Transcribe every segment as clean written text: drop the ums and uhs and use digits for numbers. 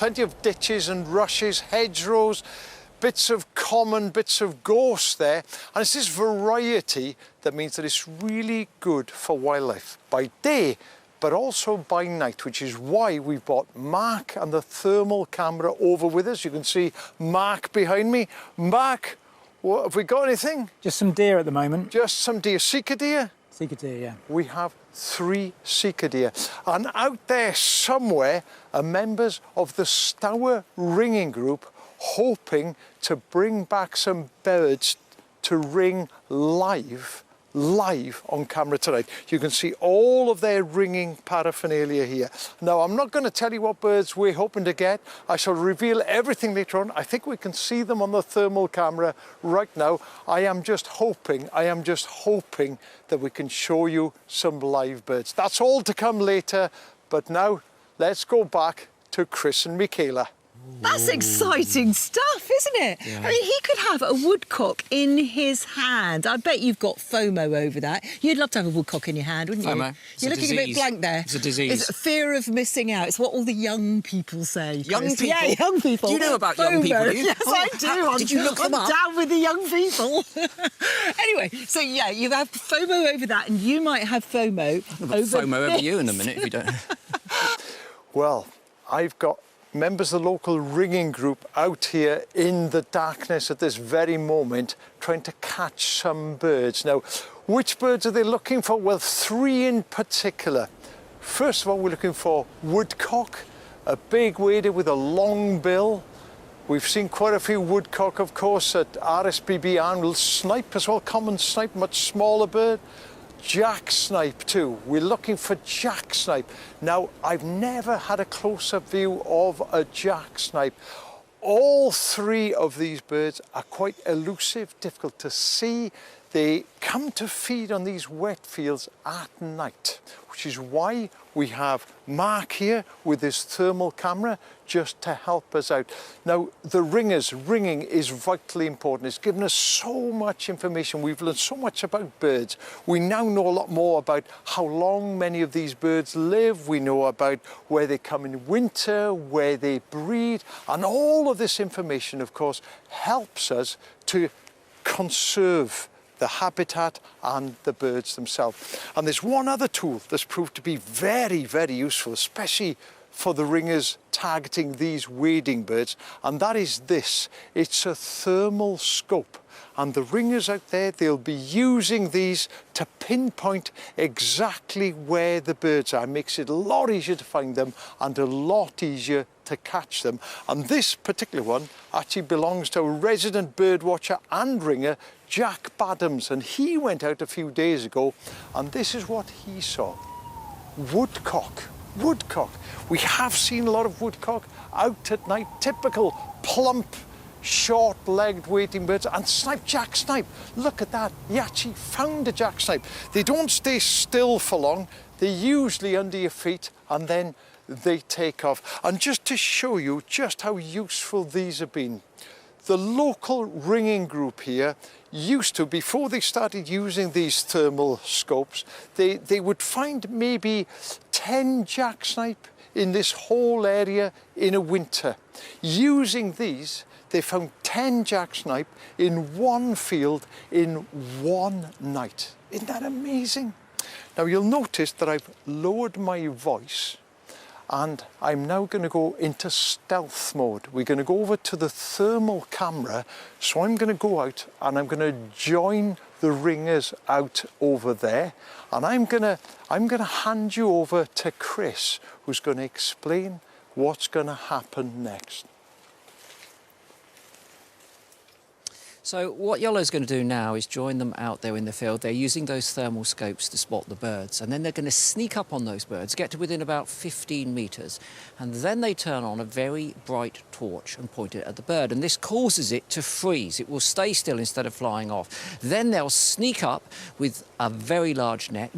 plenty of ditches and rushes, hedgerows, bits of common, bits of gorse there. And it's this variety that means that it's really good for wildlife by day, but also by night, which is why we've brought Mark and the thermal camera over with us. You can see Mark behind me. Mark, what, have we got anything? Just some deer at the moment. Just some deer. Sika deer? Sika deer, yeah. We have 3 sika deer. And out there somewhere are members of the Stour Ringing Group hoping to bring back some birds to ring live on camera tonight. You can see all of their ringing paraphernalia here. Now, I'm not going to tell you what birds we're hoping to get. I shall reveal everything later on. I think we can see them on the thermal camera right now. I am just hoping that we can show you some live birds. That's all to come later, but now let's go back to Chris and Michaela. That's exciting stuff, isn't it? Yeah. I mean, he could have a woodcock in his hand. I bet you've got FOMO over that. You'd love to have a woodcock in your hand, wouldn't you? FOMO. You're looking a bit blank there. It's a disease. It's fear of missing out. It's what all the young people say. Young people? Yeah, young people. Do you know about FOMO. young people, do you? Yes, I do. Did you look them up? I'm down with the young people. Anyway, so yeah, you have FOMO over that, and you might have FOMO over FOMO over you in a minute if you don't. Well, I've got members of the local ringing group out here in the darkness at this very moment trying to catch some birds. Now, which birds are they looking for? Well, 3 in particular. First of all, we're looking for woodcock, a big wader with a long bill. We've seen quite a few woodcock, of course, at RSPB Annual. Snipe as well, common snipe, much smaller bird. Jack Snipe too. We're looking for Jack Snipe. Now, I've never had a close-up view of a Jack Snipe. All 3 of these birds are quite elusive, difficult to see. They come to feed on these wet fields at night, which is why we have Mark here with his thermal camera just to help us out. Now, the ringing is vitally important. It's given us so much information. We've learned so much about birds. We now know a lot more about how long many of these birds live. We know about where they come in winter, where they breed, and all of this information, of course, helps us to conserve the habitat and the birds themselves. And there's one other tool that's proved to be very, very useful, especially for the ringers targeting these wading birds, and that is this. It's a thermal scope. And the ringers out there, they'll be using these to pinpoint exactly where the birds are. It makes it a lot easier to find them and a lot easier to catch them. And this particular one actually belongs to a resident bird watcher and ringer, Jack Badams, and he went out a few days ago, and this is what he saw. Woodcock. Woodcock. We have seen a lot of woodcock out at night, typical plump, short-legged wading birds, and snipe, Jack Snipe. Look at that, he actually found a Jack Snipe. They don't stay still for long, they're usually under your feet and then they take off. And just to show you just how useful these have been, the local ringing group here used to, before they started using these thermal scopes, they would find maybe 10 Jack Snipe in this whole area in a winter. Using these, they found 10 Jack Snipe in one field in one night. Isn't that amazing? Now you'll notice that I've lowered my voice and I'm now going to go into stealth mode. We're going to go over to the thermal camera. So I'm going to go out and I'm going to join the ringers out over there. And I'm going to hand you over to Chris, who's going to explain what's going to happen next. So what Iolo's going to do now is join them out there in the field. They're using those thermal scopes to spot the birds, and then they're going to sneak up on those birds, get to within about 15 metres, and then they turn on a very bright torch and point it at the bird, and this causes it to freeze. It will stay still instead of flying off. Then they'll sneak up with a very large net,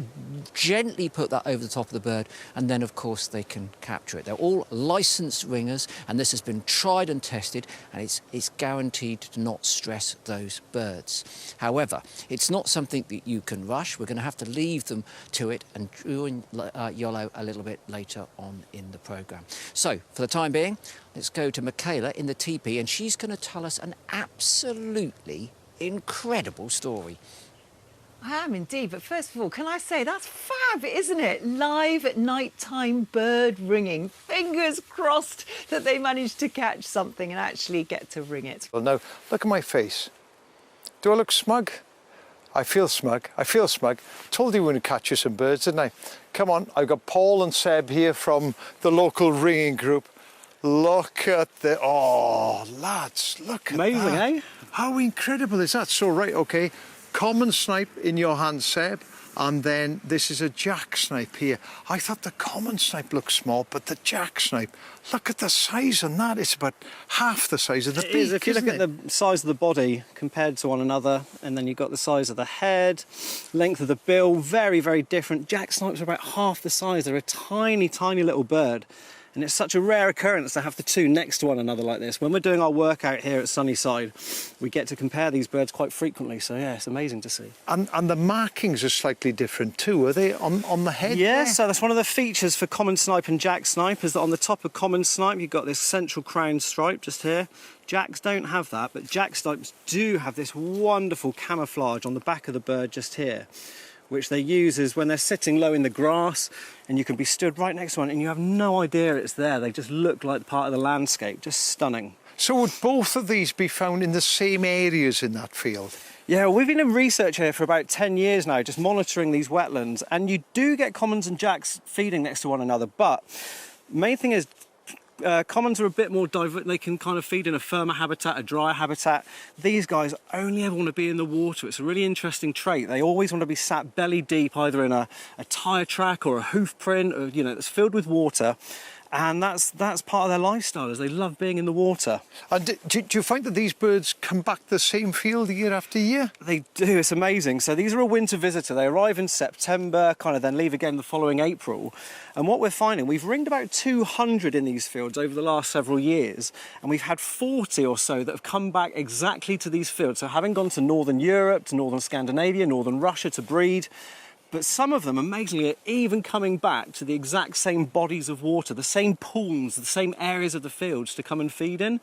gently put that over the top of the bird, and then of course they can capture it. They're all licensed ringers, and this has been tried and tested, and it's guaranteed to not stress catches those birds. However, it's not something that you can rush. We're going to have to leave them to it and join Iolo a little bit later on in the programme. So, for the time being, let's go to Michaela in the teepee, and she's going to tell us an absolutely incredible story. I am indeed, but first of all, can I say that's fab, isn't it? Live at night-time bird ringing. Fingers crossed that they managed to catch something and actually get to ring it. Well, now, look at my face. Do I look smug? I feel smug. I feel smug. Told you we would catch you some birds, didn't I? Come on, I've got Paul and Seb here from the local ringing group. Look at the... Oh, lads, look at Amazing, that. eh? How incredible is that? So, right, OK, common snipe in your hand, Seb, and then this is a Jack Snipe here. I thought the common snipe looked small, but the Jack Snipe, look at the size on that. It's about half the size of the beak, If you look isn't at the size of the body compared to one another, and then you've got the size of the head, length of the bill, very, very different. Jack Snipes are about half the size. They're a tiny, tiny little bird. And it's such a rare occurrence to have the two next to one another like this. When we're doing our workout here at Sunnyside, we get to compare these birds quite frequently. So yeah, it's amazing to see. And the markings are slightly different too, are they, on the head? Yeah, there? so that's one of the features for common snipe and Jack Snipe, is that on the top of common snipe, you've got this central crown stripe just here. Jacks don't have that, but Jack Snipes do have this wonderful camouflage on the back of the bird just here, which they use is when they're sitting low in the grass and you can be stood right next to one and you have no idea it's there. They just look like part of the landscape, just stunning. So would both of these be found in the same areas in that field? Yeah, we've been in research here for about 10 years now, just monitoring these wetlands, and you do get commons and jacks feeding next to one another, but the main thing is commons are a bit more diverse. They can kind of feed in a firmer habitat, a drier habitat. These guys only ever want to be in the water. It's a really interesting trait. They always want to be sat belly deep, either in a tyre track or a hoof print, or, you know, that's filled with water. And that's part of their lifestyle, is they love being in the water. And do you find that these birds come back to the same field year after year? They do, it's amazing. So these are a winter visitor. They arrive in September, kind of then leave again the following April. And what we're finding, we've ringed about 200 in these fields over the last several years, and we've had 40 or so that have come back exactly to these fields. So having gone to Northern Europe, to Northern Scandinavia, Northern Russia to breed, but some of them, amazingly, are even coming back to the exact same bodies of water, the same pools, the same areas of the fields to come and feed in.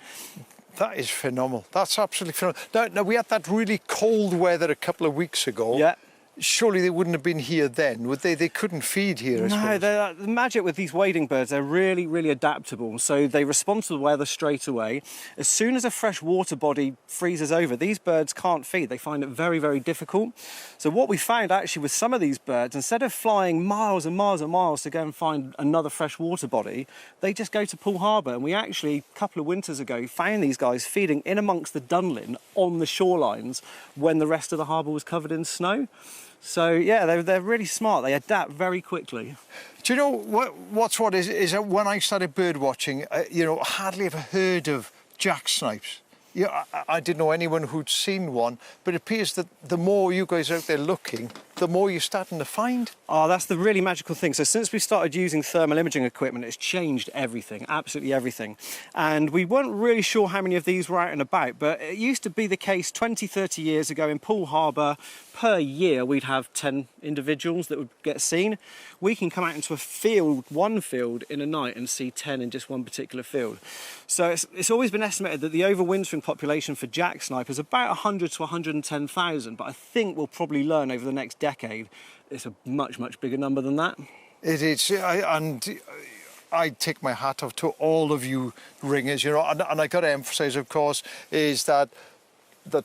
That is phenomenal. That's absolutely phenomenal. Now we had that really cold weather a couple of weeks ago. Yeah. Surely they wouldn't have been here then, would they? They couldn't feed here, I suppose. No, the magic with these wading birds, they're really, really adaptable. So they respond to the weather straight away. As soon as a fresh water body freezes over, these birds can't feed. They find it very, very difficult. So what we found actually with some of these birds, instead of flying miles and miles and miles to go and find another fresh water body, they just go to Poole Harbour. And we actually, a couple of winters ago, found these guys feeding in amongst the dunlin on the shorelines when the rest of the harbour was covered in snow. So yeah, they're really smart. They adapt very quickly. Do you know what is that when I started bird watching, you know, hardly ever heard of Jack Snipes. Yeah, I didn't know anyone who'd seen one, but it appears that the more you guys are out there looking, the more you're starting to find. Oh, that's the really magical thing. So since we started using thermal imaging equipment, it's changed everything, absolutely everything. And we weren't really sure how many of these were out and about, but it used to be the case 20, 30 years ago in Poole Harbour. Per year, we'd have 10 individuals that would get seen. We can come out into a field, one field in a night, and see 10 in just one particular field. So it's always been estimated that the overwintering population for Jack Snipe is about 100 to 110,000, but I think we'll probably learn over the next decade it's a much, much bigger number than that. It is, and I take my hat off to all of you ringers, you know, and I got to emphasise, of course, is that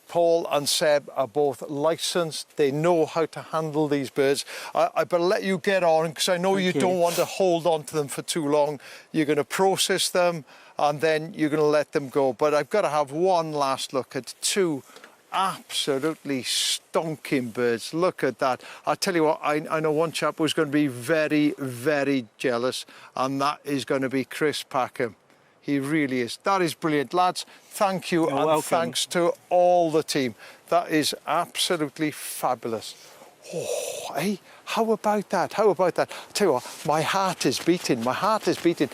Paul and Seb are both licensed. They know how to handle these birds. I better let you get on, because I know you don't want to hold on to them for too long. You're going to process them and then you're going to let them go. But I've got to have one last look at two absolutely stonking birds. Look at that. I tell you what, I know one chap who's going to be very, very jealous, and that is going to be Chris Packham. He really is. That is brilliant, lads. Thank you. You're and welcome. Thanks to all the team. That is absolutely fabulous. Oh, hey, how about that? How about that? I tell you what, my heart is beating. My heart is beating.